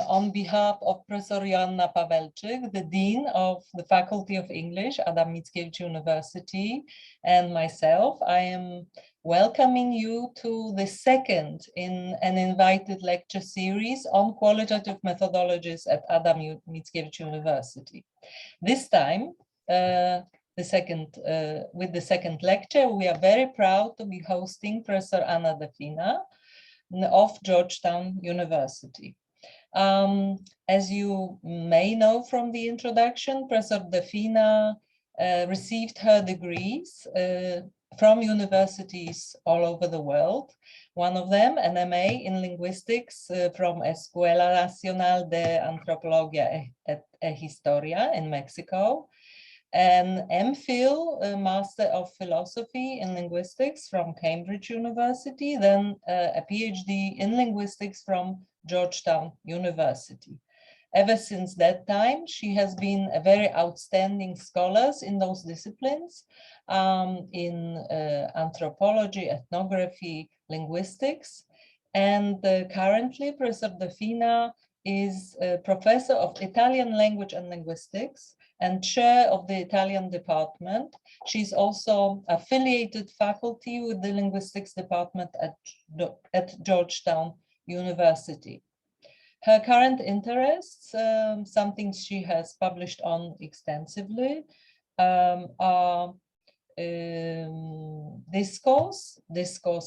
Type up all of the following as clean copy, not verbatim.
on behalf of Professor Joanna Pawełczyk, the Dean of the Faculty of English, Adam Mickiewicz University, and myself, I am welcoming you to the second in an invited lecture series on qualitative methodologies at Adam Mickiewicz University. This time, with the second lecture, we are very proud to be hosting Professor Anna de Fina of Georgetown University. As you may know from the introduction, Professor de Fina received her degrees from universities all over the world. One of them, an MA in linguistics from Escuela Nacional de Antropología e Historia in Mexico, an MPhil, a Master of Philosophy in Linguistics from Cambridge University, then a PhD in Linguistics from Georgetown University. Ever since that time, she has been a very outstanding scholar in those disciplines, in anthropology, ethnography, linguistics, and currently Professor de Fina is a professor of Italian language and linguistics and chair of the Italian department. She's also affiliated faculty with the linguistics department at Georgetown University. Her current interests, something she has published on extensively, are discourse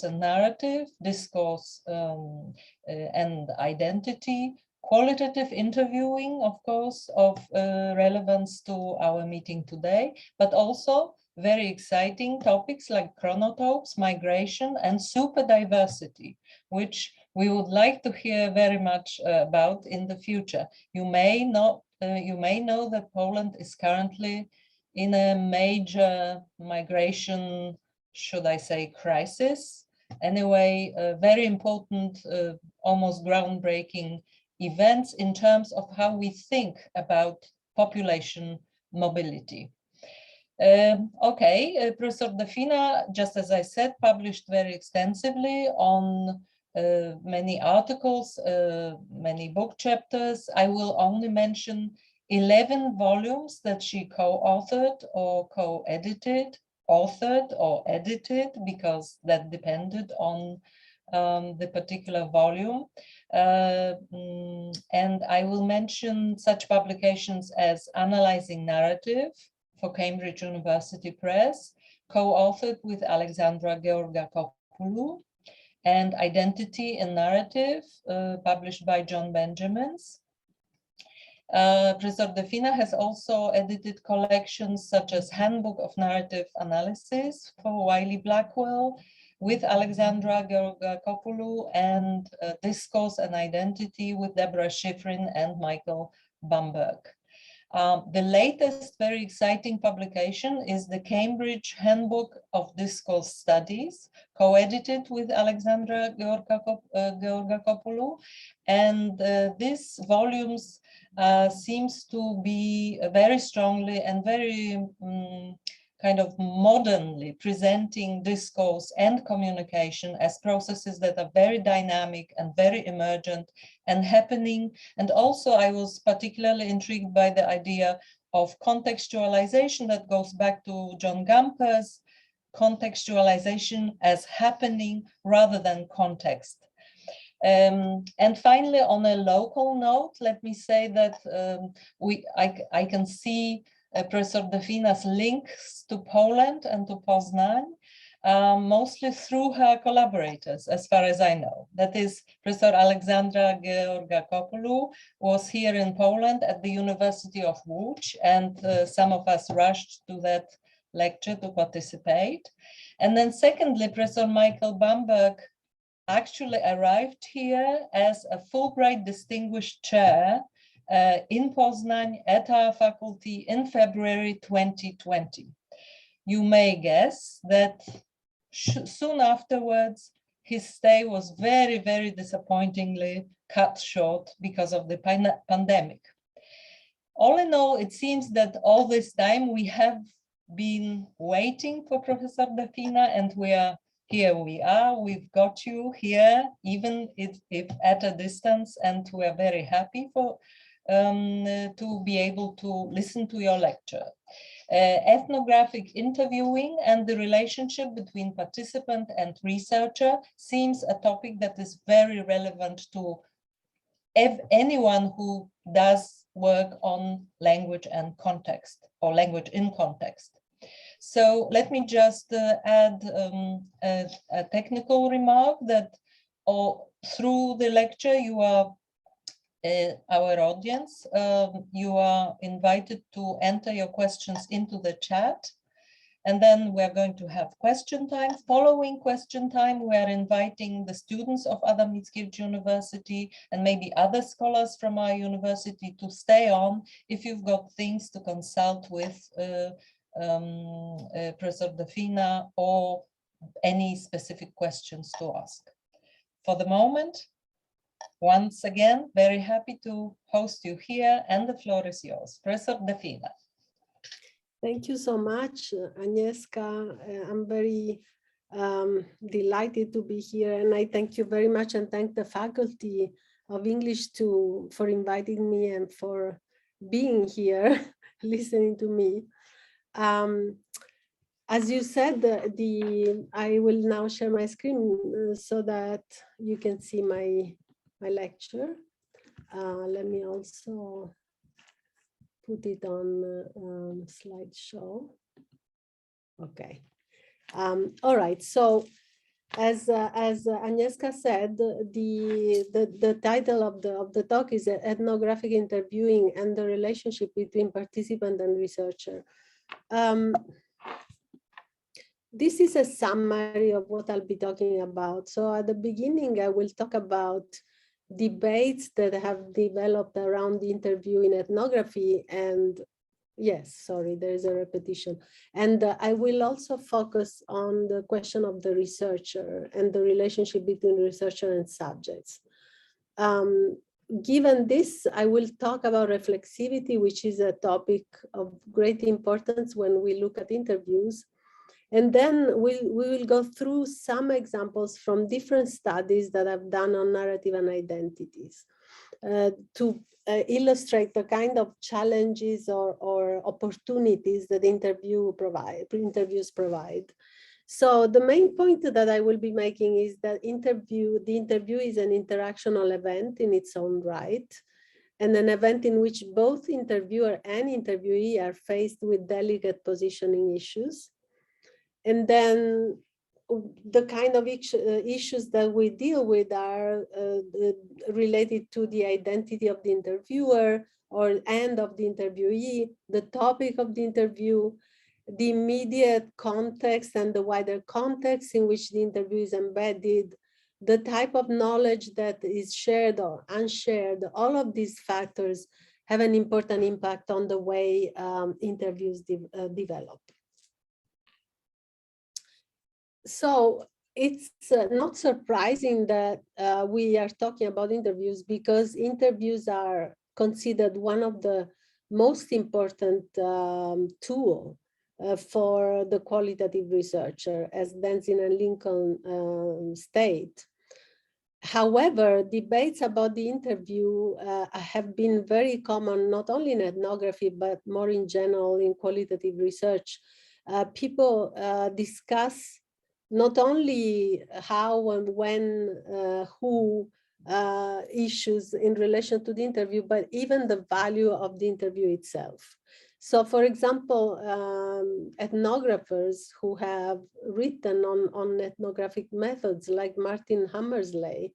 and narrative, discourse and identity, qualitative interviewing, of course, of relevance to our meeting today, but also very exciting topics like chronotopes, migration, and superdiversity, which we would like to hear very much about in the future. You may know that Poland is currently in a major migration, should I say, crisis. Anyway, very important, almost groundbreaking events in terms of how we think about population mobility. Professor de Fina, just as I said, published very extensively on many articles, many book chapters. I will only mention 11 volumes that she co-authored or co-edited, authored or edited, because that depended on the particular volume. And I will mention such publications as Analyzing Narrative for Cambridge University Press, co-authored with Alexandra Georgakopoulou, and Identity and Narrative, published by John Benjamins. Professor de Fina has also edited collections such as Handbook of Narrative Analysis for Wiley Blackwell with Alexandra Georgakopoulou, and Discourse and Identity with Deborah Schifrin and Michael Bamberg. The latest very exciting publication is the Cambridge Handbook of Discourse Studies, co-edited with Alexandra Georgakopoulou, and these volumes seems to be very strongly and very kind of modernly presenting discourse and communication as processes that are very dynamic and very emergent and happening. And also I was particularly intrigued by the idea of contextualization that goes back to John Gamper's contextualization as happening rather than context. And finally, on a local note, let me say that I can see Professor de Fina's links to Poland and to Poznań, mostly through her collaborators, as far as I know. That is, Professor Alexandra Georgakopoulou was here in Poland at the University of Łódź, and some of us rushed to that lecture to participate. And then secondly, Professor Michael Bamberg actually arrived here as a Fulbright Distinguished Chair in Poznań at our faculty in February 2020. You may guess that soon afterwards, his stay was very, very disappointingly cut short because of the pandemic. All in all, it seems that all this time we have been waiting for Professor de Fina, and we are here we are, we've got you here, even if at a distance, and we are very happy to be able to listen to your lecture. Ethnographic interviewing and the relationship between participant and researcher seems a topic that is very relevant to anyone who does work on language and context, or language in context. So let me just add a technical remark that through the lecture, you are our audience, you are invited to enter your questions into the chat. And then we're going to have question time. Following question time, we're inviting the students of Adam Mickiewicz University and maybe other scholars from our university to stay on if you've got things to consult with Professor Fina or any specific questions to ask. For the moment, once again, very happy to host you here, and the floor is yours. Professor Fina. Thank you so much, Agnieszka. I'm very delighted to be here, and I thank you very much and thank the Faculty of English for inviting me and for being here, listening to me. As you said, I will now share my screen so that you can see my lecture. Let me also put it on slideshow. Okay. All right. So, as Agnieszka said, the title of the talk is Ethnographic Interviewing and the Relationship Between Participant and Researcher. This is a summary of what I'll be talking about. So at the beginning, I will talk about debates that have developed around the interview in ethnography, and yes, sorry, there is a repetition. And I will also focus on the question of the researcher and the relationship between researcher and subjects. Given this, I will talk about reflexivity, which is a topic of great importance when we look at interviews. And then we will go through some examples from different studies that I've done on narrative and identities to illustrate the kind of challenges or opportunities that interviews provide. So the main point that I will be making is that the interview is an interactional event in its own right, and an event in which both interviewer and interviewee are faced with delicate positioning issues. And then the kind of issues that we deal with are related to the identity of the interviewer and of the interviewee, the topic of the interview, the immediate context and the wider context in which the interview is embedded, the type of knowledge that is shared or unshared. All of these factors have an important impact on the way interviews develop. So it's not surprising that we are talking about interviews, because interviews are considered one of the most important tool for the qualitative researcher, as Denzin and Lincoln state. However, debates about the interview have been very common, not only in ethnography, but more in general in qualitative research. People discuss not only how and when, who issues in relation to the interview, but even the value of the interview itself. So, for example, ethnographers who have written on ethnographic methods, like Martin Hammersley,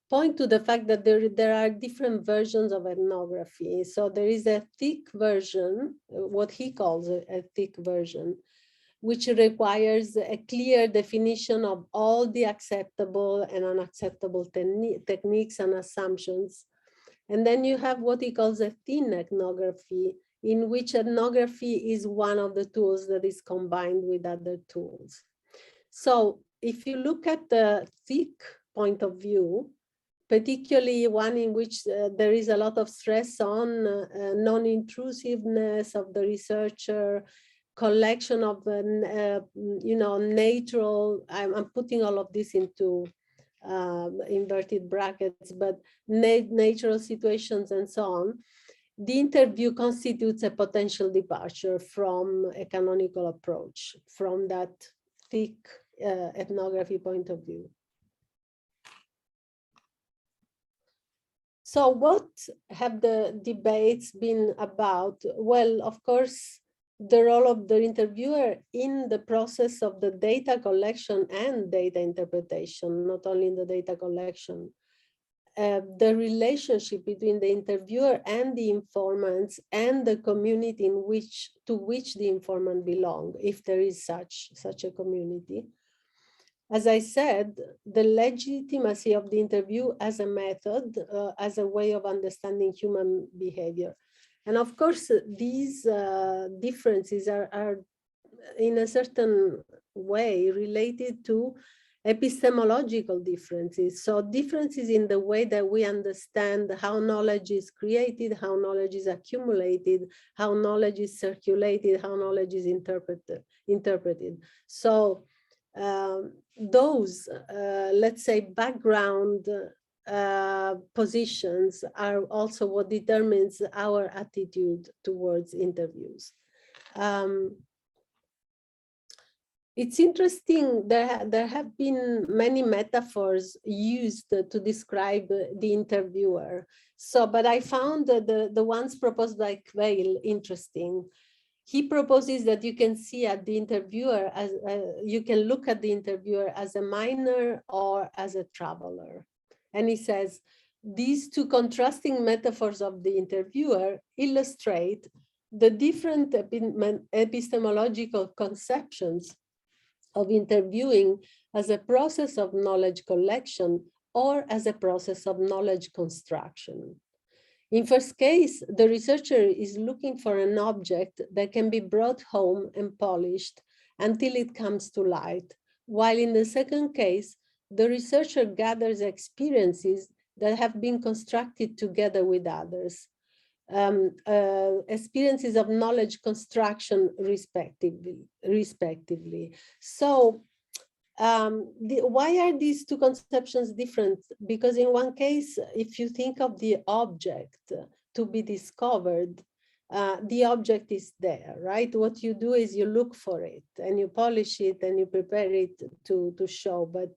point to the fact that there are different versions of ethnography. So there is a thick version, what he calls a thick version, which requires a clear definition of all the acceptable and unacceptable techniques and assumptions. And then you have what he calls a thin ethnography, in which ethnography is one of the tools that is combined with other tools. So if you look at the thick point of view, particularly one in which there is a lot of stress on non-intrusiveness of the researcher, collection of, natural, I'm putting all of this into inverted brackets, but natural situations and so on, the interview constitutes a potential departure from a canonical approach, from that thick ethnography point of view. So what have the debates been about? Well, of course, the role of the interviewer in the process of the data collection and data interpretation, not only in the data collection. The relationship between the interviewer and the informants and the community to which the informant belong, if there is such a community. As I said, the legitimacy of the interview as a method, as a way of understanding human behavior. And of course, these differences are in a certain way related to epistemological differences. So differences in the way that we understand how knowledge is created, how knowledge is accumulated, how knowledge is circulated, how knowledge is interpreted. So those, let's say, background positions are also what determines our attitude towards interviews. It's interesting, there have been many metaphors used to describe the interviewer. So, but I found the ones proposed by Quayle interesting. He proposes that you can see at the interviewer as you can look at the interviewer as a miner or as a traveler. And he says, these two contrasting metaphors of the interviewer illustrate the different epistemological conceptions of interviewing as a process of knowledge collection or as a process of knowledge construction. In first case, the researcher is looking for an object that can be brought home and polished until it comes to light, while in the second case, the researcher gathers experiences that have been constructed together with others, experiences of knowledge construction respectively. So why are these two conceptions different? Because in one case, if you think of the object to be discovered, the object is there, right? What you do is you look for it and you polish it and you prepare it to show. But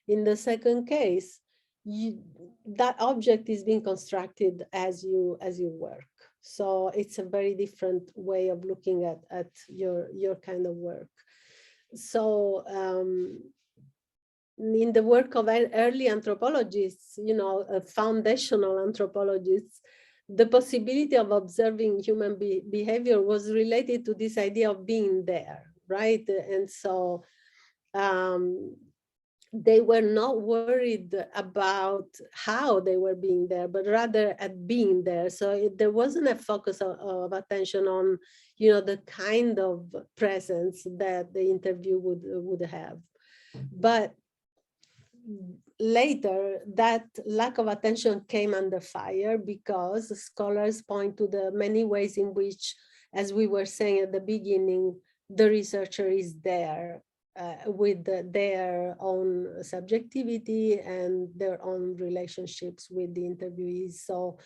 in the second case, that object is being constructed as you work. So it's a very different way of looking at your kind of work. So in the work of early anthropologists, foundational anthropologists, the possibility of observing human behavior was related to this idea of being there, right? And so they were not worried about how they were being there, but rather at being there. So there wasn't a focus of attention on, the kind of presence that the interview would have. But later, that lack of attention came under fire because scholars point to the many ways in which, as we were saying at the beginning, the researcher is there with their own subjectivity and their own relationships with the interviewees. So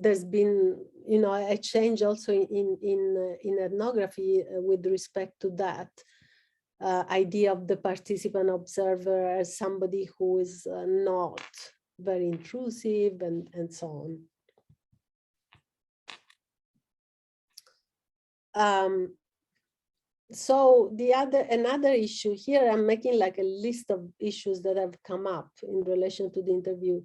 there's been, a change also in ethnography with respect to that idea of the participant observer as somebody who is not very intrusive and so on. So another issue here, I'm making like a list of issues that have come up in relation to the interview.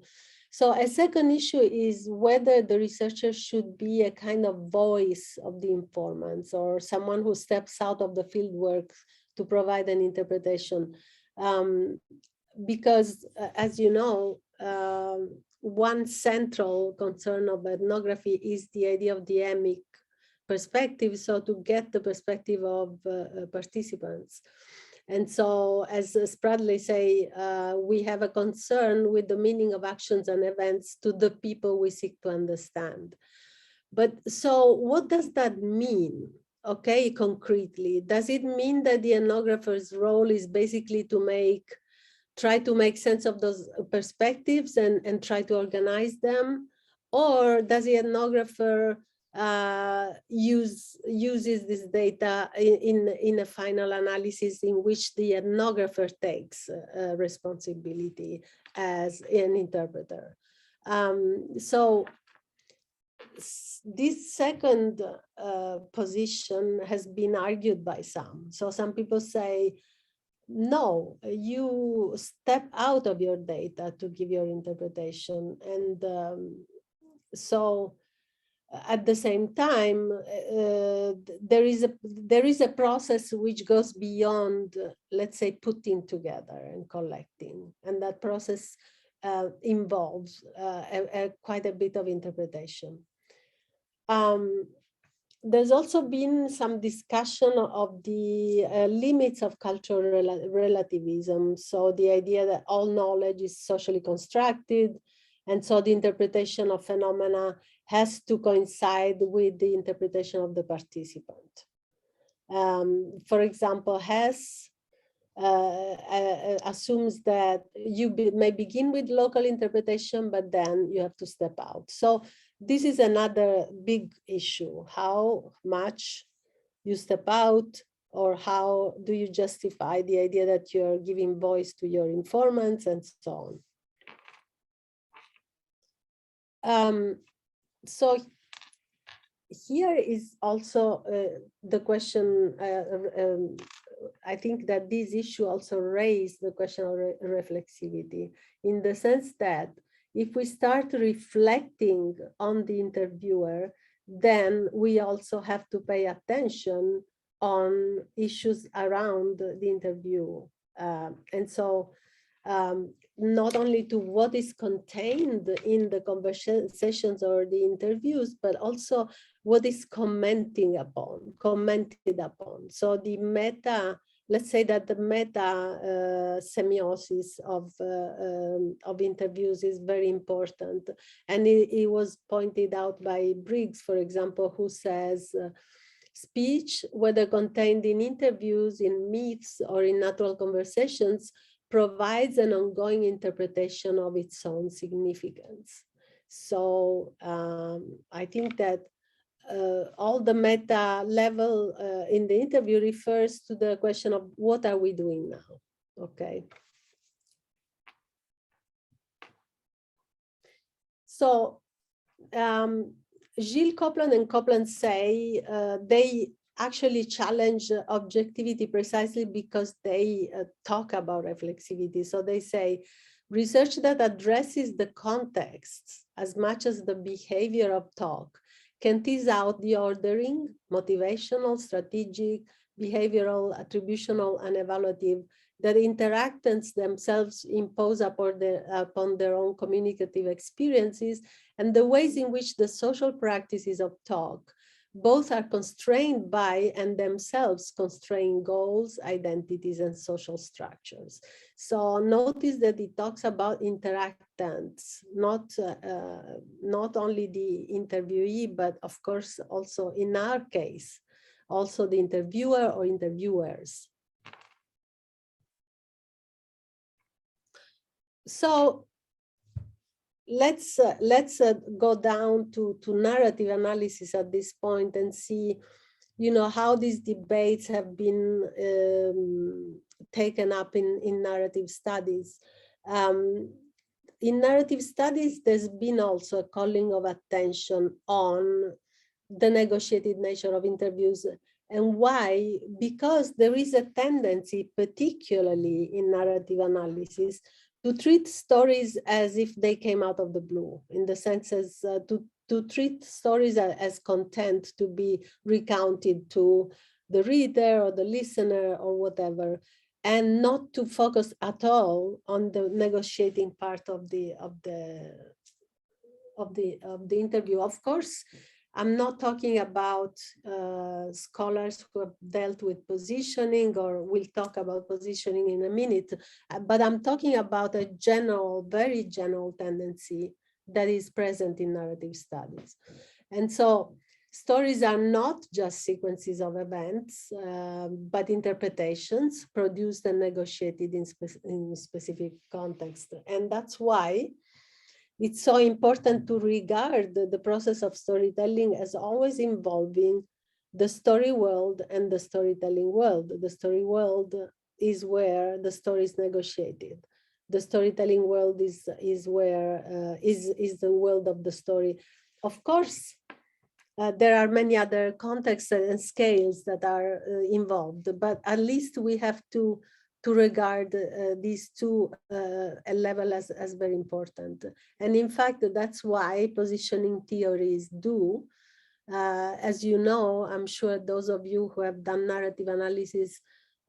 So a second issue is whether the researcher should be a kind of voice of the informants or someone who steps out of the field work to provide an interpretation. Because as you know, one central concern of ethnography is the idea of the emic perspective, so to get the perspective of participants. And so, as Spradley say, we have a concern with the meaning of actions and events to the people we seek to understand. But so what does that mean? okay, concretely, does it mean that the ethnographer's role is basically to try to make sense of those perspectives and try to organize them? Or does the ethnographer uses this data in a final analysis in which the ethnographer takes responsibility as an interpreter? So this second position has been argued by some. So some people say, no, you step out of your data to give your interpretation. And so at the same time, there is a process which goes beyond, let's say, putting together and collecting. And that process involves quite a bit of interpretation. There's also been some discussion of the limits of cultural relativism. So the idea that all knowledge is socially constructed, and so the interpretation of phenomena has to coincide with the interpretation of the participant. For example, Hess assumes that you may begin with local interpretation, but then you have to step out. So this is another big issue, how much you step out, or how do you justify the idea that you're giving voice to your informants and so on. So here is also the question, I think that this issue also raised the question of reflexivity, in the sense that if we start reflecting on the interviewer, then we also have to pay attention on issues around the interview. And so not only to what is contained in the conversations or the interviews, but also what is commented upon. So the meta, let's say that the meta semiosis of interviews is very important. And it was pointed out by Briggs, for example, who says, speech, whether contained in interviews, in myths, or in natural conversations, provides an ongoing interpretation of its own significance. So I think that all the meta level in the interview refers to the question of what are we doing now, okay? So Gilles Copland and Copland say they actually challenge objectivity precisely because they talk about reflexivity. So they say, research that addresses the context as much as the behavior of talk can tease out the ordering, motivational, strategic, behavioral, attributional, and evaluative that interactants themselves impose upon their own communicative experiences, and the ways in which the social practices of talk both are constrained by and themselves constrain goals, identities, and social structures. So notice that it talks about interactants, not only the interviewee, but of course also in our case, also the interviewer or interviewers. So let's go down to narrative analysis at this point and see, how these debates have been taken up in narrative studies. In narrative studies, there's been also a calling of attention on the negotiated nature of interviews. And why? Because there is a tendency, particularly in narrative analysis, to treat stories as if they came out of the blue, in the sense as to treat stories as content to be recounted to the reader or the listener or whatever, and not to focus at all on the negotiating part of the interview. Of course, I'm not talking about scholars who have dealt with positioning, or we'll talk about positioning in a minute, but I'm talking about a general, very general tendency that is present in narrative studies. And so Stories are not just sequences of events, but interpretations produced and negotiated in specific context. And that's why it's so important to regard the process of storytelling as always involving the story world and the storytelling world. The story world is where the story is negotiated. The storytelling world is the world of the story. Of course, there are many other contexts and scales that are involved, but at least we have to regard these two levels as very important. And in fact, that's why positioning theories do. As you know, I'm sure those of you who have done narrative analysis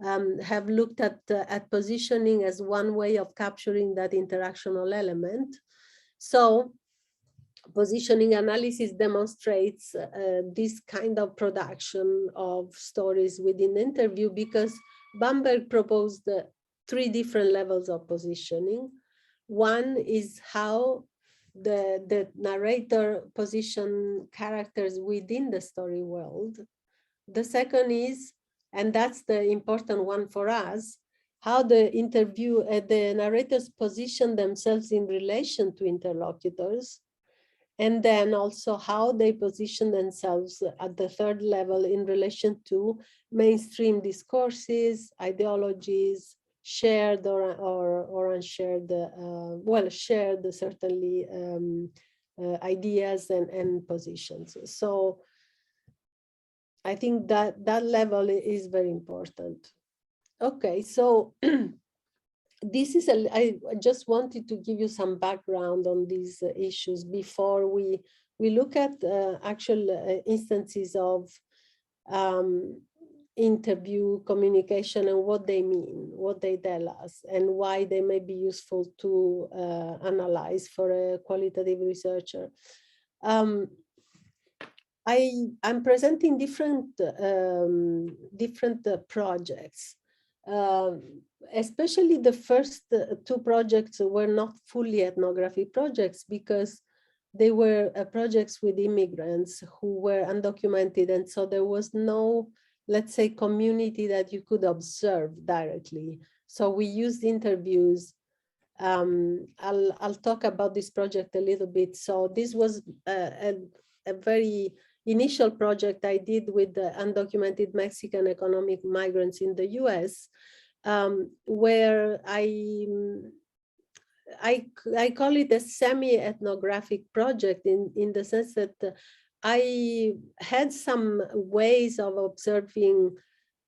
have looked at positioning as one way of capturing that interactional element. So positioning analysis demonstrates this kind of production of stories within the interview, because Bamberg proposed 3 different levels of positioning. One is how the narrator position characters within the story world. The second is, and that's the important one for us, how the narrators position themselves in relation to interlocutors. And then also how they position themselves at the third level in relation to mainstream discourses, ideologies, shared or unshared, well, shared certainly ideas and positions. So I think that level is very important. Okay, so this is I just wanted to give you some background on these issues before we look at actual instances of interview communication and what they mean, what they tell us, and why they may be useful to analyze for a qualitative researcher. I'm presenting different projects. Especially the first 2 projects were not fully ethnographic projects because they were projects with immigrants who were undocumented, and so there was no, let's say, community that you could observe directly. So we used interviews. I'll talk about this project a little bit. So this was a very initial project I did with the undocumented Mexican economic migrants in the US, where I call it a semi-ethnographic project in the sense that I had some ways of observing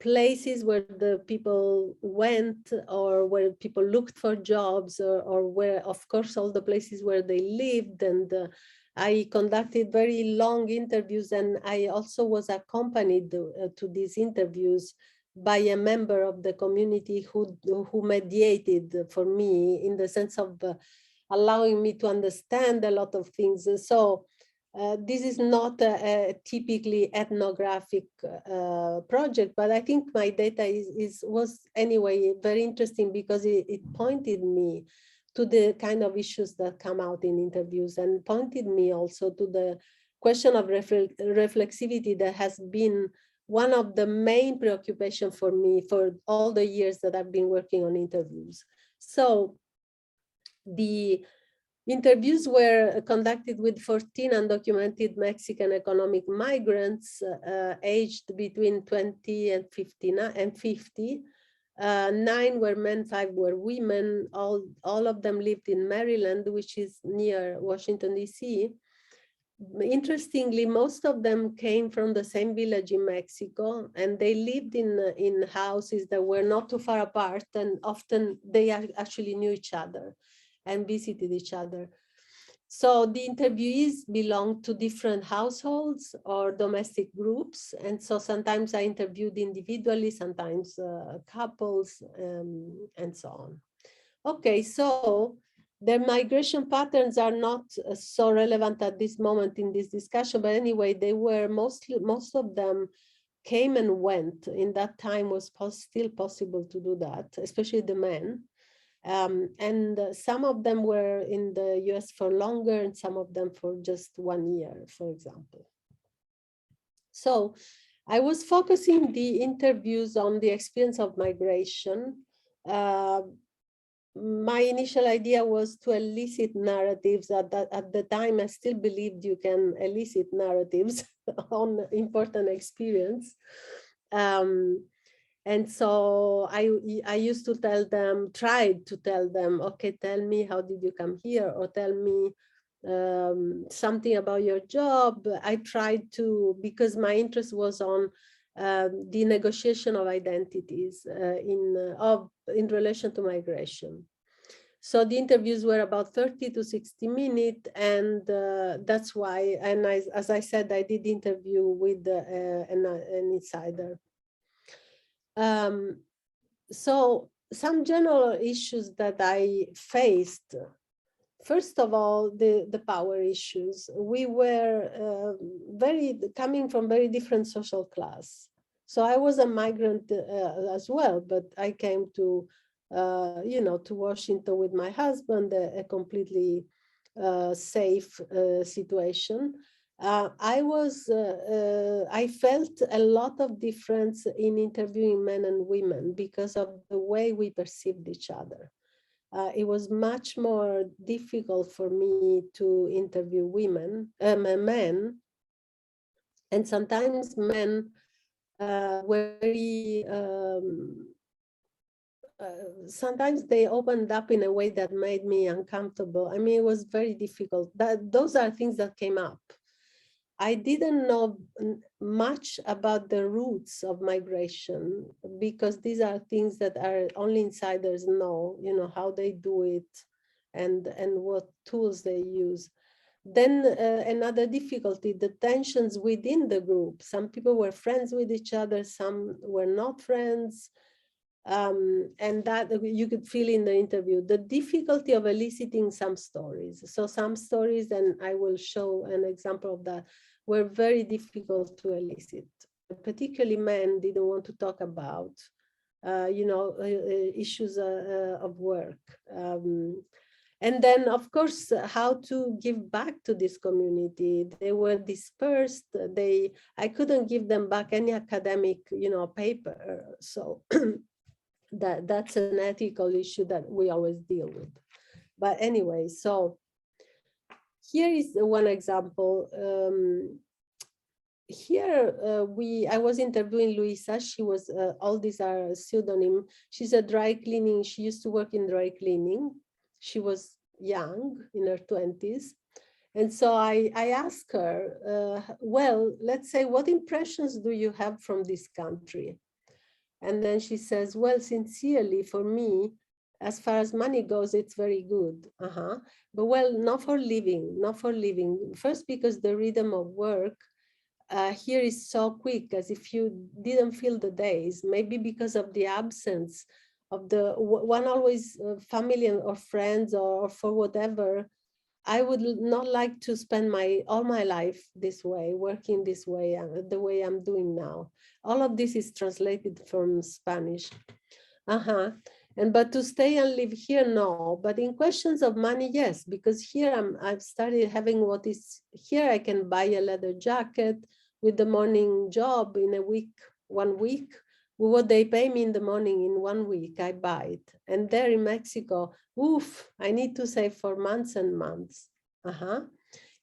places where the people went, or where people looked for jobs, or where, of course, all the places where they lived. And I conducted very long interviews, and I also was accompanied to these interviews by a member of the community who mediated for me in the sense of allowing me to understand a lot of things. So this is not a typically ethnographic project, but I think my data was anyway very interesting because it pointed me to the kind of issues that come out in interviews, and pointed me also to the question of reflexivity that has been one of the main preoccupations for me for all the years that I've been working on interviews. So the interviews were conducted with 14 undocumented Mexican economic migrants aged between 20 and 50. 9 were men, 5 were women. All of them lived in Maryland, which is near Washington, D.C. Interestingly, most of them came from the same village in Mexico, and they lived in houses that were not too far apart, and often they actually knew each other and visited each other. So the interviewees belonged to different households or domestic groups. And so sometimes I interviewed individually, sometimes couples, and so on. Okay, so their migration patterns are not so relevant at this moment in this discussion, but anyway, they were most of them came and went. In that time was still possible to do that, especially the men. And some of them were in the US for longer, and some of them for just 1 year, for example. So I was focusing the interviews on the experience of migration. My initial idea was to elicit narratives. At the time, I still believed you can elicit narratives on important experience. And so I used to tried to tell them, okay, tell me, how did you come here? Or tell me something about your job. I tried to, because my interest was on the negotiation of identities in relation to migration. So the interviews were about 30 to 60 minutes, and that's why, and as I said, I did interview with an insider. So some general issues that I faced. First of all, the power issues. We were coming from very different social class. So I was a migrant as well, but I came to, to Washington with my husband, a completely safe situation. I felt a lot of difference in interviewing men and women because of the way we perceived each other. It was much more difficult for me to interview men, and sometimes men were very, sometimes they opened up in a way that made me uncomfortable. I mean, it was very difficult. Those are things that came up. I didn't know much about the roots of migration, because these are things that are only insiders know, how they do it and what tools they use. Then another difficulty, the tensions within the group. Some people were friends with each other, some were not friends. And that you could feel in the interview, the difficulty of eliciting some stories. So some stories, and I will show an example of that, were very difficult to elicit. Particularly men didn't want to talk about, issues of work. And then, of course, how to give back to this community. They were dispersed. I couldn't give them back any academic, paper. So that's an ethical issue that we always deal with. But anyway, so here is one example. Here I was interviewing Luisa. She was, all these are pseudonym. She's a dry cleaning. She used to work in dry cleaning. She was young, in her 20s. And so I asked her, well, let's say, what impressions do you have from this country? And then she says, well, sincerely, for me, as far as money goes, it's very good. But well, not for living. First, because the rhythm of work here is so quick, as if you didn't feel the days, maybe because of the absence of the one always family or friends or for whatever. I would not like to spend all my life this way, working this way, the way I'm doing now. All of this is translated from Spanish. But to stay and live here, no. But in questions of money, yes, because here I've started having what is, here I can buy a leather jacket with the morning job in 1 week. What they pay me in the morning in 1 week, I buy it. And there in Mexico, oof, I need to save for months and months.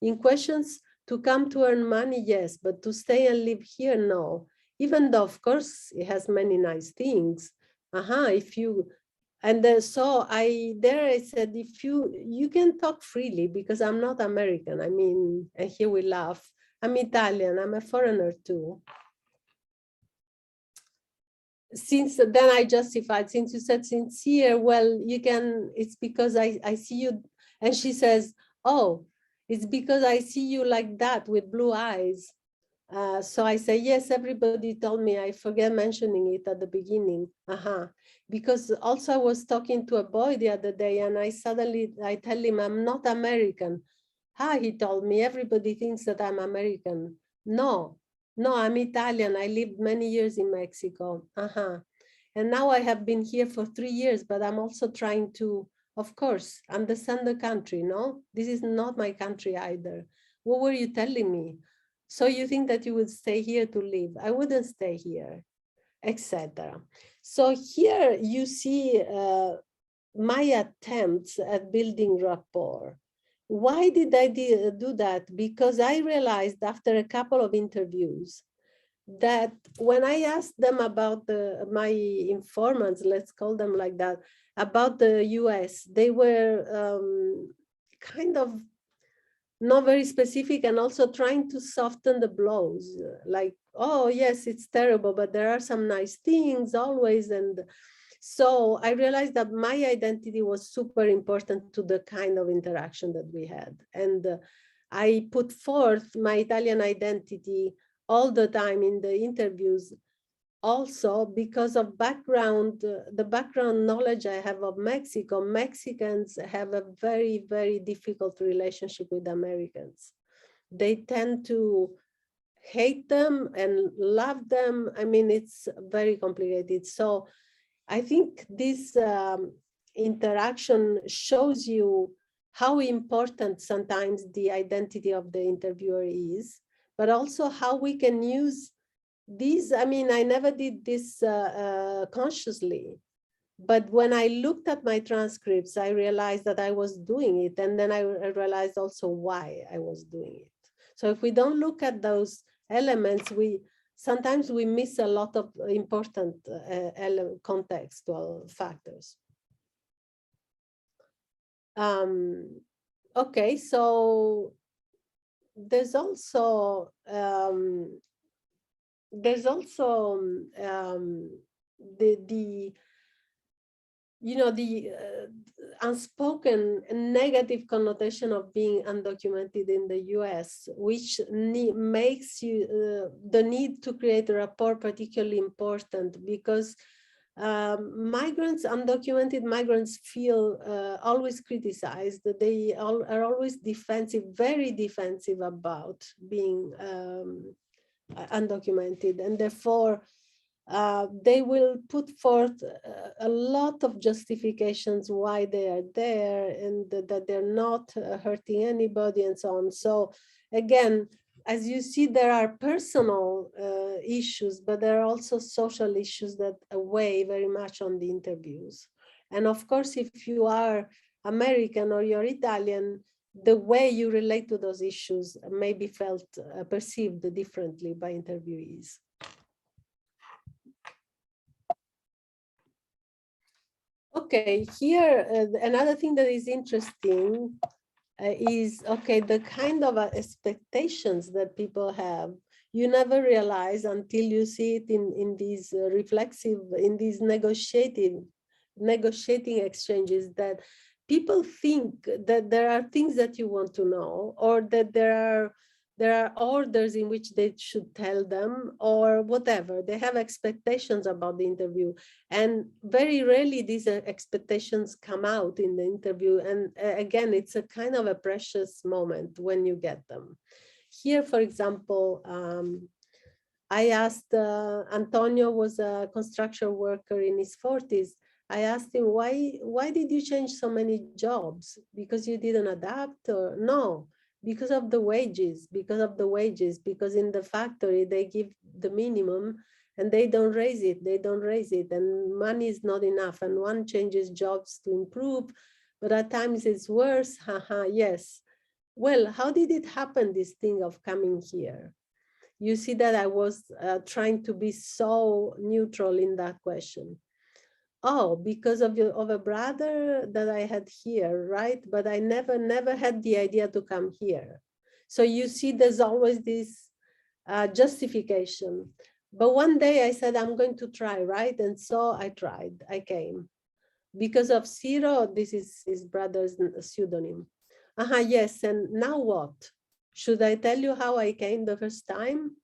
In questions to come to earn money, yes, but to stay and live here, no. Even though, of course, it has many nice things. If you, and so I said, if you can talk freely, because I'm not American. I mean, and here we laugh. I'm Italian, I'm a foreigner too. Since then I justified, since you said sincere, well, you can, it's because I see you. And she says, oh, it's because I see you like that with blue eyes. So I say, yes, everybody told me, I forget mentioning it at the beginning. Because also I was talking to a boy the other day and I tell him I'm not American. He told me, everybody thinks that I'm American. No, I'm Italian. I lived many years in Mexico. And now I have been here for 3 years, but I'm also trying to, of course, understand the country, no? This is not my country either. What were you telling me? So you think that you would stay here to live? I wouldn't stay here, etc. So here you see my attempts at building rapport. Why did I do that? Because I realized after a couple of interviews that when I asked them about my informants, let's call them like that, about the US, they were kind of not very specific and also trying to soften the blows. Like, oh, yes, it's terrible, but there are some nice things always. And so I realized that my identity was super important to the kind of interaction that we had. And I put forth my Italian identity all the time in the interviews, also because of the background knowledge I have of Mexico. Mexicans have a very, very difficult relationship with Americans. They tend to hate them and love them. I mean, it's very complicated. So I think this interaction shows you how important sometimes the identity of the interviewer is, but also how we can use these. I mean, I never did this consciously, but when I looked at my transcripts, I realized that I was doing it. And then I realized also why I was doing it. So if we don't look at those elements, sometimes we miss a lot of important contextual factors. Okay, so there's also the unspoken negative connotation of being undocumented in the US, which makes you the need to create a rapport particularly important, because undocumented migrants feel always criticized. They are always defensive, very defensive about being undocumented, and therefore they will put forth a lot of justifications why they are there and that they're not hurting anybody and so on. So again, as you see, there are personal issues, but there are also social issues that weigh very much on the interviews. And of course, if you are American or you're Italian, the way you relate to those issues may be perceived differently by interviewees. Okay, here, another thing that is interesting is, okay, the kind of expectations that people have, you never realize until you see it in these in these negotiating exchanges, that people think that there are things that you want to know, or that there are orders in which they should tell them, or whatever. They have expectations about the interview, and very rarely these expectations come out in the interview. And again, it's a kind of a precious moment when you get them. Here, for example, I asked, Antonio was a construction worker in his 40s. I asked him, why did you change so many jobs? Because you didn't adapt? Or no, because of the wages, because in the factory they give the minimum and they don't raise it, and money is not enough, and one changes jobs to improve, but at times it's worse. Haha, yes. Well, how did it happen, this thing of coming here? You see that I was trying to be so neutral in that question. Oh, because of a brother that I had here, right? But I never had the idea to come here. So you see, there's always this justification. But one day I said, I'm going to try, right? And so I tried, I came. Because of Ciro, this is his brother's pseudonym. Yes, and now what? Should I tell you how I came the first time?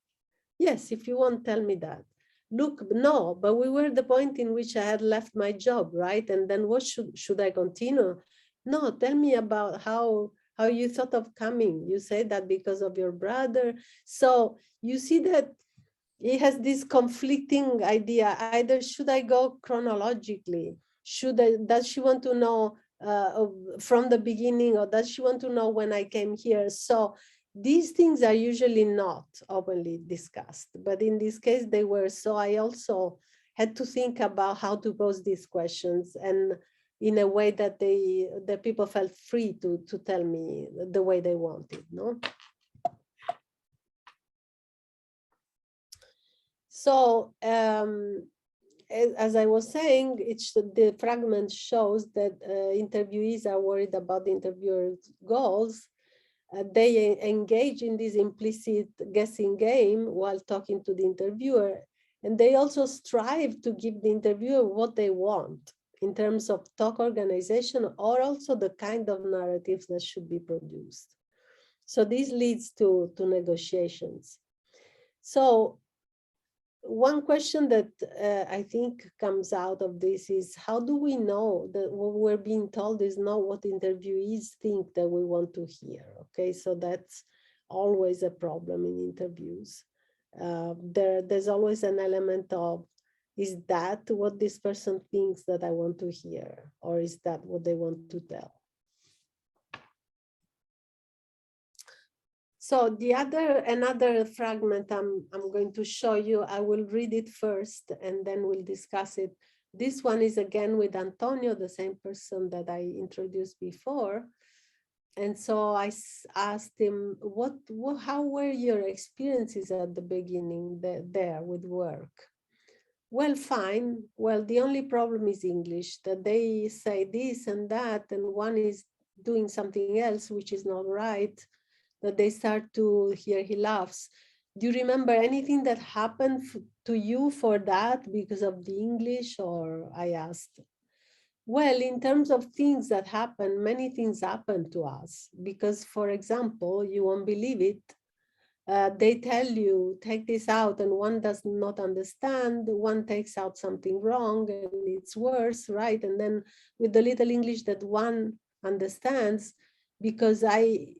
Yes, if you want, tell me that. Look, no, but we were at the point in which I had left my job, right? And then what should I continue? No, tell me about how you thought of coming. You say that because of your brother. So you see that it has this conflicting idea. Either should I go chronologically? Does she want to know from the beginning, or does she want to know when I came here? So These things are usually not openly discussed, but in this case they were. So I also had to think about how to pose these questions, and in a way that the people felt free to tell me the way they wanted, no? So as I was saying, the fragment shows that interviewees are worried about the interviewer's goals. They engage in this implicit guessing game while talking to the interviewer. And they also strive to give the interviewer what they want in terms of talk organization, or also the kind of narratives that should be produced. So this leads to negotiations. So one question that I think comes out of this is, how do we know that what we're being told is not what interviewees think that we want to hear? Okay, so that's always a problem in interviews. There's always an element of, is that what this person thinks that I want to hear? Or is that what they want to tell? So another fragment I'm going to show you, I will read it first and then we'll discuss it. This one is again with Antonio, the same person that I introduced before. And so I asked him, how were your experiences at the beginning there with work? Well, fine. Well, the only problem is English, that they say this and that, and one is doing something else, which is not right, that they start to hear he laughs. Do you remember anything that happened to you for that because of the English? Or I asked. Well, in terms of things that happen, many things happen to us. Because, for example, you won't believe it, they tell you, take this out, and one does not understand, one takes out something wrong, and it's worse, right? And then with the little English that one understands, because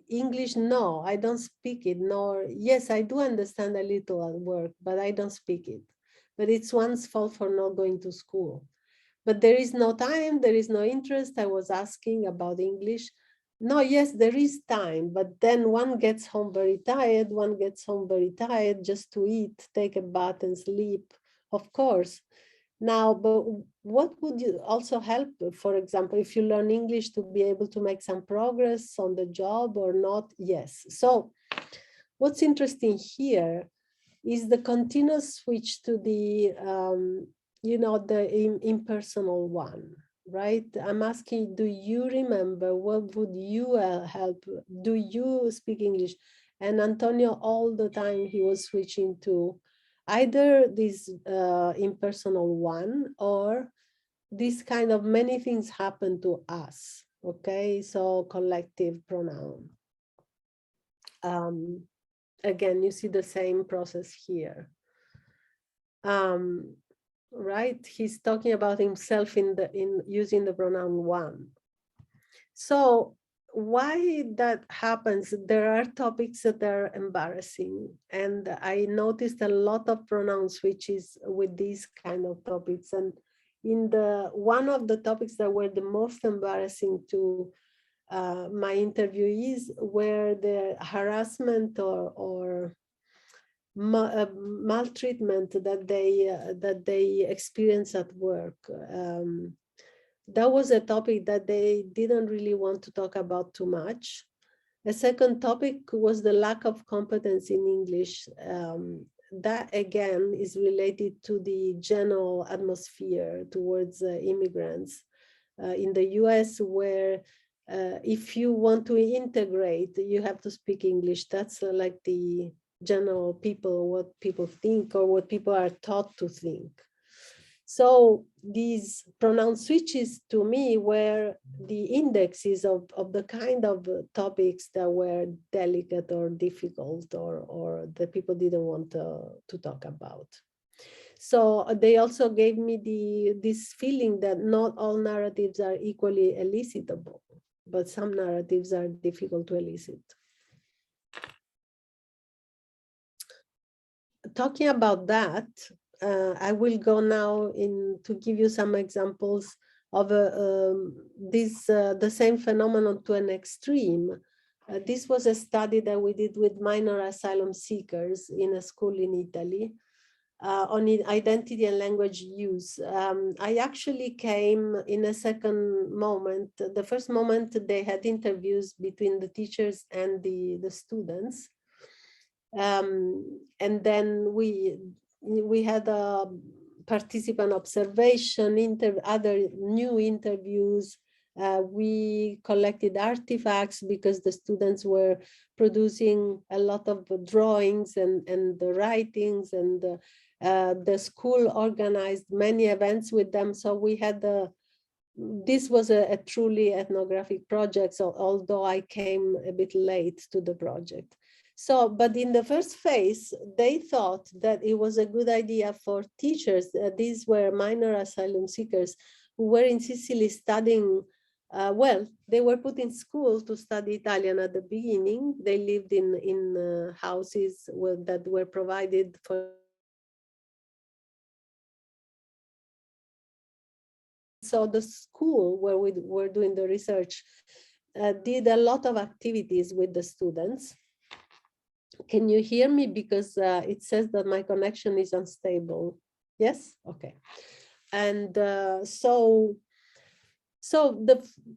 English, no, I don't speak it, nor, yes, I do understand a little at work, but I don't speak it. But it's one's fault for not going to school. But there is no time, there is no interest. I was asking about English. No, yes, there is time, but then one gets home very tired, just to eat, take a bath and sleep, of course. Now, but what would you also help, for example, if you learn English to be able to make some progress on the job or not? Yes. So what's interesting here is the continuous switch to the, the impersonal one, right? I'm asking, do you remember, what would you help? Do you speak English? And Antonio, all the time he was switching to either this impersonal one, or this kind of many things happen to us, okay? So collective pronoun. Again, you see the same process here. Right? He's talking about himself in using the pronoun one. So why that happens, there are topics that are embarrassing. And I noticed a lot of pronoun switches with these kind of topics. And in one of the topics that were the most embarrassing to my interviewees were the harassment or maltreatment that they experience at work. That was a topic that they didn't really want to talk about too much. A second topic was the lack of competence in English. That again is related to the general atmosphere towards immigrants in the US, where if you want to integrate, you have to speak English. That's like the general people, what people think or what people are taught to think. So these pronoun switches to me were the indexes of the kind of topics that were delicate or difficult or that people didn't want to talk about. So they also gave me this feeling that not all narratives are equally elicitable, but some narratives are difficult to elicit. Talking about that, I will go now to give you some examples of the same phenomenon to an extreme. This was a study that we did with minor asylum seekers in a school in Italy on identity and language use. I actually came in a second moment. The first moment they had interviews between the teachers and the students. And then we had a participant observation, other new interviews. We collected artifacts because the students were producing a lot of drawings and the writings, and the school organized many events with them. So we had this was a truly ethnographic project, so although I came a bit late to the project. So, but in the first phase, they thought that it was a good idea for teachers. These were minor asylum seekers who were in Sicily studying. Well, they were put in school to study Italian at the beginning. They lived in houses that were provided for. So the school where we were doing the research did a lot of activities with the students. Can you hear me? Because it says that my connection is unstable. Yes? Okay. And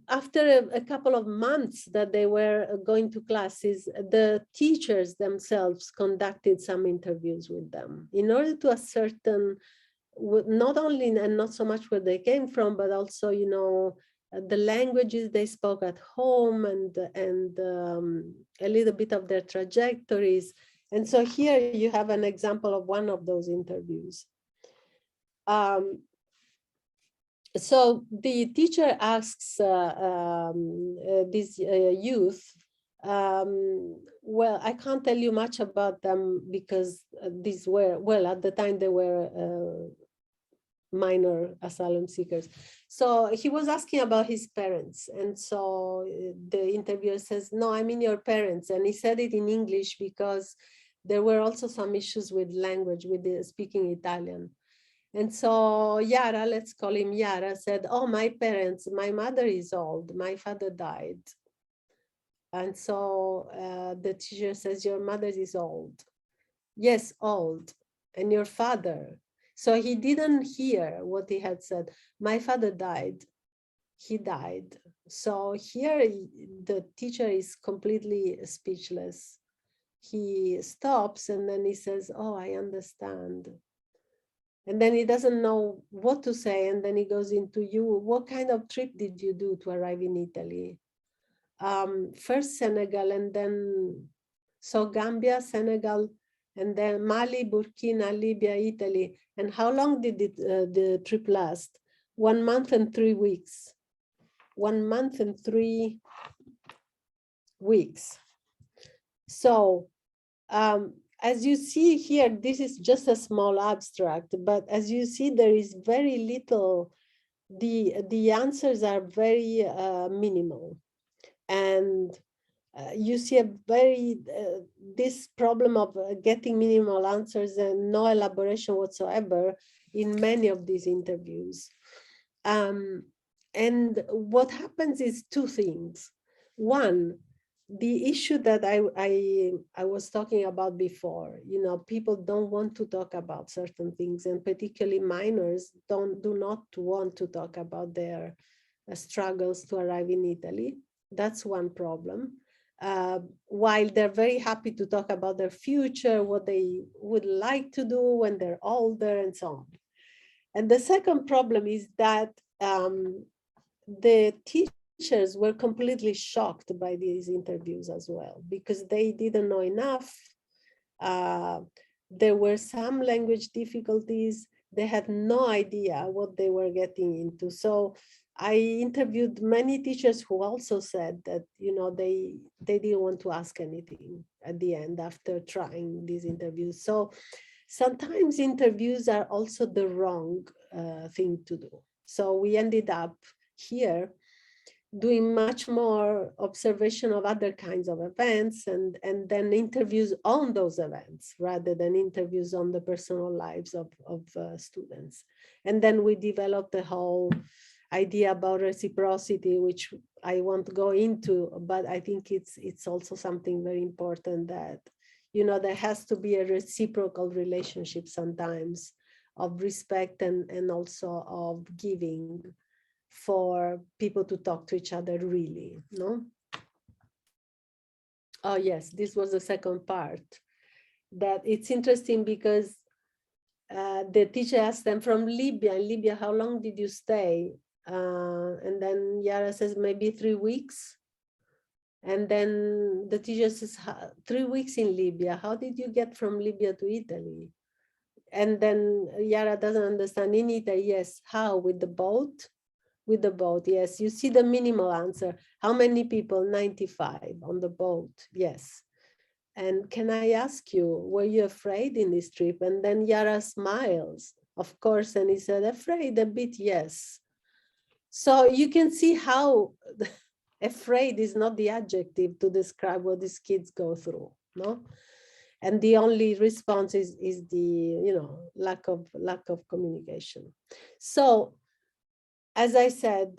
after a couple of months that they were going to classes, the teachers themselves conducted some interviews with them in order to ascertain not only and not so much where they came from, but also, you know, the languages they spoke at home, and a little bit of their trajectories. And so here you have an example of one of those interviews. So the teacher asks this youth, well, I can't tell you much about them because these were, well, at the time they were minor asylum seekers. So he was asking about his parents. And so the interviewer says, no, I mean your parents. And he said it in English because there were also some issues with language, with the speaking Italian. And so Yara, let's call him Yara, said, oh, my parents, my mother is old, my father died. And so the teacher says, your mother is old. Yes, old. And your father? So he didn't hear what he had said. My father died. He died. So here the teacher is completely speechless. He stops and then he says, oh, I understand. And then he doesn't know what to say. And then he goes into you. What kind of trip did you do to arrive in Italy? First Senegal, and then so Gambia, Senegal, and then Mali, Burkina, Libya, Italy. And how long did the trip last? 1 month and 3 weeks. 1 month and 3 weeks. So as you see here, this is just a small abstract, but as you see, there is very little, the answers are very minimal. And you see a very, this problem of getting minimal answers and no elaboration whatsoever in many of these interviews. And what happens is two things. One, the issue that I was talking about before, you know, people don't want to talk about certain things, and particularly minors do not want to talk about their struggles to arrive in Italy. That's one problem. While they're very happy to talk about their future, what they would like to do when they're older, and so on. And the second problem is that the teachers were completely shocked by these interviews as well, because they didn't know enough. There were some language difficulties. They had no idea what they were getting into. So I interviewed many teachers who also said that, you know, they didn't want to ask anything at the end after trying these interviews. So sometimes interviews are also the wrong thing to do. So we ended up here doing much more observation of other kinds of events, and then interviews on those events rather than interviews on the personal lives of students. And then we developed the whole idea about reciprocity, which I won't go into, but I think it's also something very important that, you know, there has to be a reciprocal relationship sometimes of respect and also of giving for people to talk to each other really, no? Oh yes, this was the second part. That it's interesting because the teacher asked them from Libya. In Libya, how long did you stay? And then Yara says maybe 3 weeks. And then the teacher says 3 weeks in Libya. How did you get from Libya to Italy? And then Yara doesn't understand. In Italy, yes. How? With the boat? With the boat, yes. You see the minimal answer. How many people? 95 on the boat, yes. And can I ask you, were you afraid in this trip? And then Yara smiles, of course, and he said, afraid a bit, yes. So you can see how afraid is not the adjective to describe what these kids go through, no? And the only response is the, you know, lack of communication. So as I said,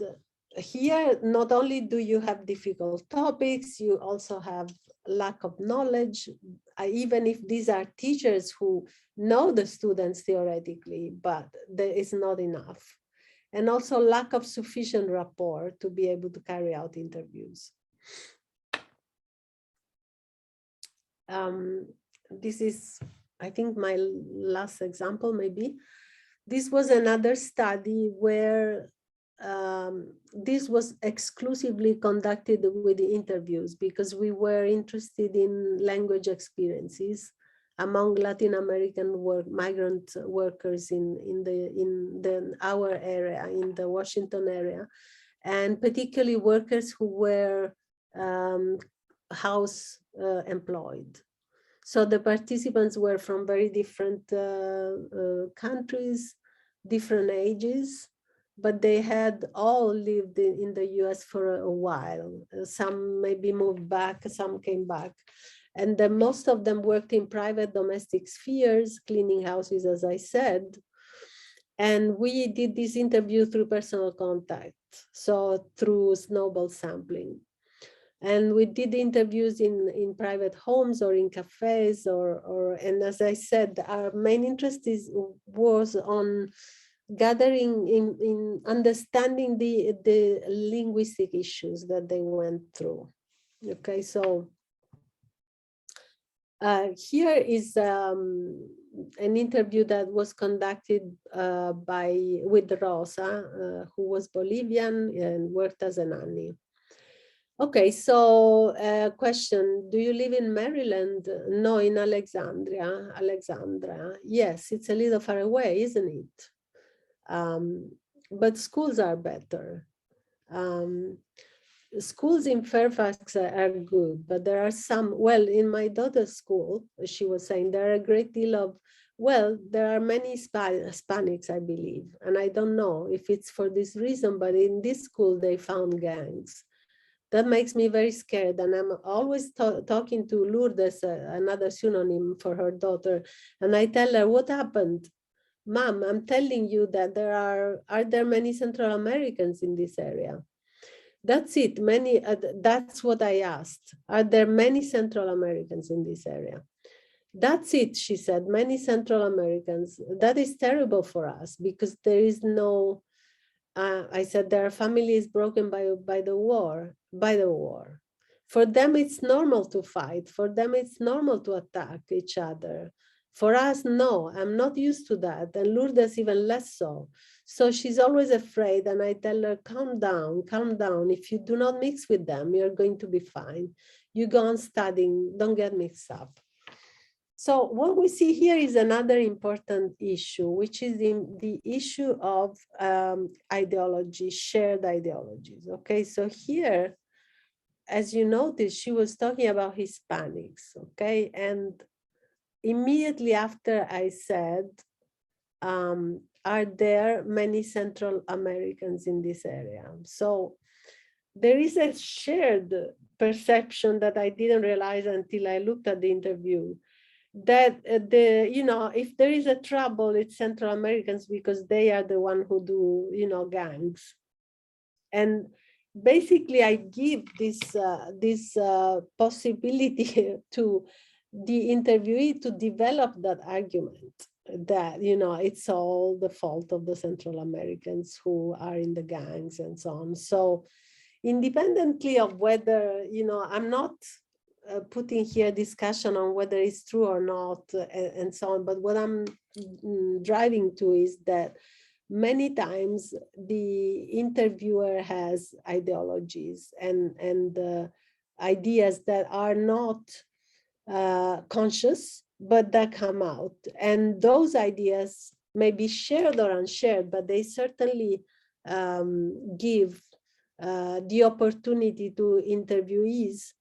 here, not only do you have difficult topics, you also have lack of knowledge, even if these are teachers who know the students theoretically, but there is not enough. And also lack of sufficient rapport to be able to carry out interviews. This is, I think, my last example, maybe. This was another study where this was exclusively conducted with the interviews because we were interested in language experiences among Latin American migrant workers in our area, in the Washington area, and particularly workers who were house employed. So the participants were from very different countries, different ages, but they had all lived in the US for a while. Some maybe moved back, some came back. And most of them worked in private domestic spheres, cleaning houses, as I said. And we did this interview through personal contact, so through snowball sampling. And we did interviews in private homes or in cafes, and as I said, our main interest was on gathering in understanding the linguistic issues that they went through. Okay, so here is an interview that was conducted with Rosa, who was Bolivian and worked as a nanny. Okay, so question, do you live in Maryland? No, in Alexandria. Yes, it's a little far away, isn't it? But schools are better. Schools in Fairfax are good, but there are some, well, in my daughter's school, she was saying there are a great deal of, well, there are many Hispanics, I believe, and I don't know if it's for this reason, but in this school they found gangs. That makes me very scared, and I'm always talking to Lourdes, another synonym for her daughter, and I tell her, what happened? Mom, I'm telling you that are there many Central Americans in this area? That's it, that's what I asked. Are there many Central Americans in this area? That's it, she said, many Central Americans. That is terrible for us because there is no, I said, there are families broken by the war. For them, it's normal to fight. For them, it's normal to attack each other. For us, no, I'm not used to that. And Lourdes even less so. So she's always afraid. And I tell her, calm down, calm down. If you do not mix with them, you're going to be fine. You go on studying, don't get mixed up. So what we see here is another important issue, which is the issue of ideology, shared ideologies. Okay, so here, as you notice, she was talking about Hispanics, okay? And immediately after I said, are there many Central Americans in this area? So there is a shared perception that I didn't realize until I looked at the interview, that if there is a trouble, it's Central Americans because they are the one who do, gangs. And basically I give this possibility to the interviewee to develop that argument that, you know, it's all the fault of the Central Americans who are in the gangs and so on. So independently of whether, you know, I'm not putting here discussion on whether it's true or not and so on, but what I'm driving to is that many times the interviewer has ideologies and ideas that are not conscious, but that come out. And those ideas may be shared or unshared, but they certainly give the opportunity to interviewees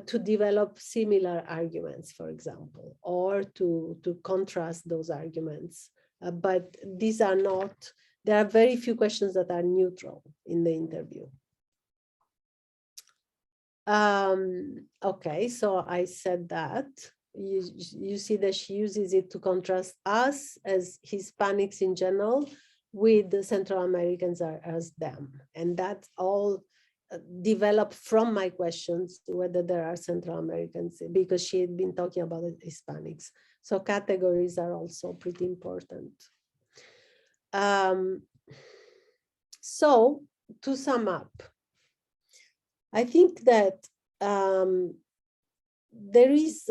to develop similar arguments, for example, or to contrast those arguments. But these are not, there are very few questions that are neutral in the interview. Okay, so I said that. You see that she uses it to contrast us as Hispanics in general with the Central Americans as them. And that's all developed from my questions, whether there are Central Americans, because she had been talking about Hispanics. So categories are also pretty important. So to sum up, I think that there is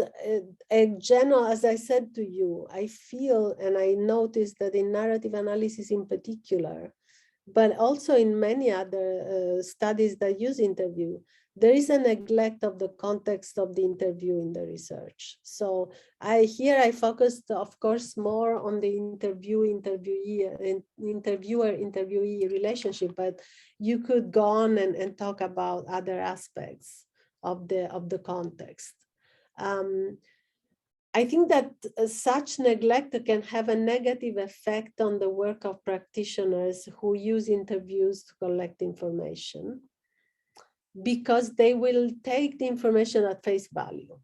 a general, as I said to you, I feel and I noticed that in narrative analysis in particular, but also in many other studies that use interview, there is a neglect of the context of the interview in the research. So here I focused, of course, more on the interviewer-interviewee relationship, but you could go on and talk about other aspects of the context. I think that such neglect can have a negative effect on the work of practitioners who use interviews to collect information, because they will take the information at face value.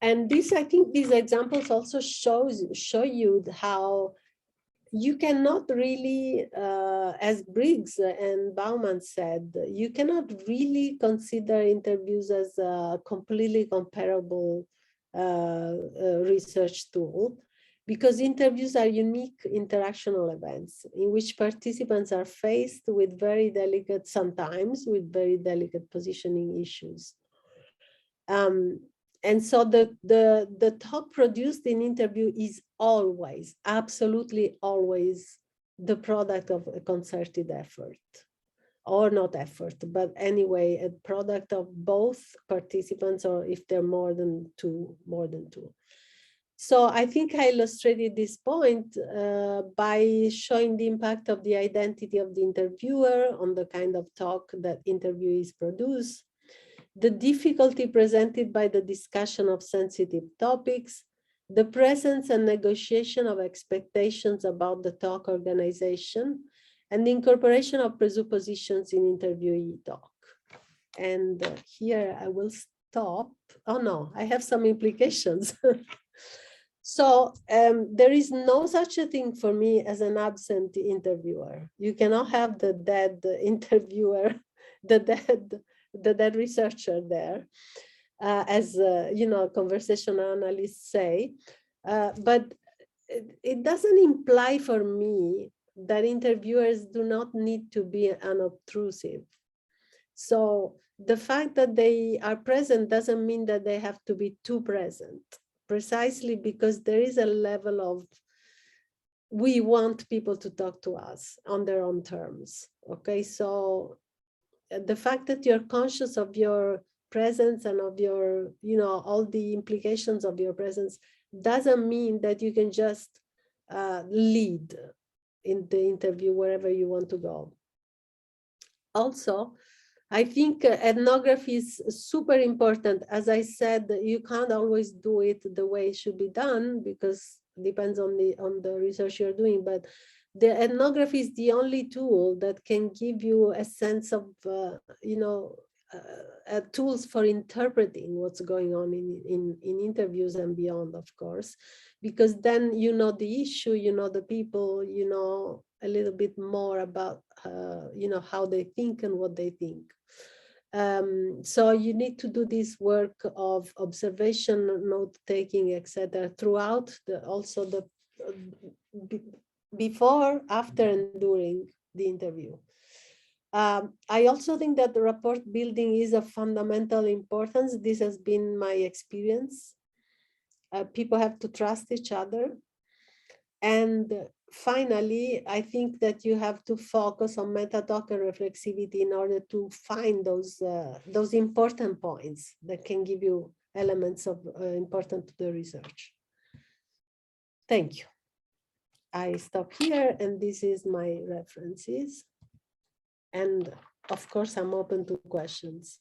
And this, I think these examples also show you how you cannot really, as Briggs and Bauman said, you cannot really consider interviews as a completely comparable research tool, because interviews are unique interactional events in which participants are faced with very delicate, sometimes with very delicate positioning issues. And so the talk produced in interview is always, absolutely always, the product of a concerted effort, or not effort, but anyway, a product of both participants, or if they're more than two. So I think I illustrated this point by showing the impact of the identity of the interviewer on the kind of talk that interviewees produce, the difficulty presented by the discussion of sensitive topics, the presence and negotiation of expectations about the talk organization, and the incorporation of presuppositions in interviewee talk. And here I will stop. Oh no, I have some implications. So there is no such a thing for me as an absent interviewer. You cannot have the dead interviewer, the dead researcher there, as you know, conversational analysts say. But it doesn't imply for me that interviewers do not need to be unobtrusive. So the fact that they are present doesn't mean that they have to be too present, precisely because there is a level of, we want people to talk to us on their own terms. Okay, so the fact that you're conscious of your presence and of your, you know, all the implications of your presence doesn't mean that you can just lead in the interview wherever you want to go. Also, I think ethnography is super important. As I said, you can't always do it the way it should be done, because it depends on the research you're doing, but the ethnography is the only tool that can give you a sense of, you know, tools for interpreting what's going on in interviews and beyond, of course, because then you know the issue, you know the people, you know a little bit more about you know how they think and what they think. So you need to do this work of observation, note taking, etc. throughout also the before, after, and during the interview. I also think that the rapport building is of fundamental importance. This has been my experience. People have to trust each other. And finally, I think that you have to focus on meta-talk and reflexivity in order to find those important points that can give you elements of important to the research. Thank you. I stop here, and this is my references. And of course, I'm open to questions.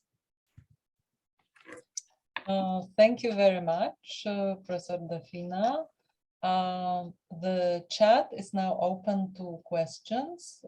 Thank you very much, Professor Fina. The chat is now open to questions.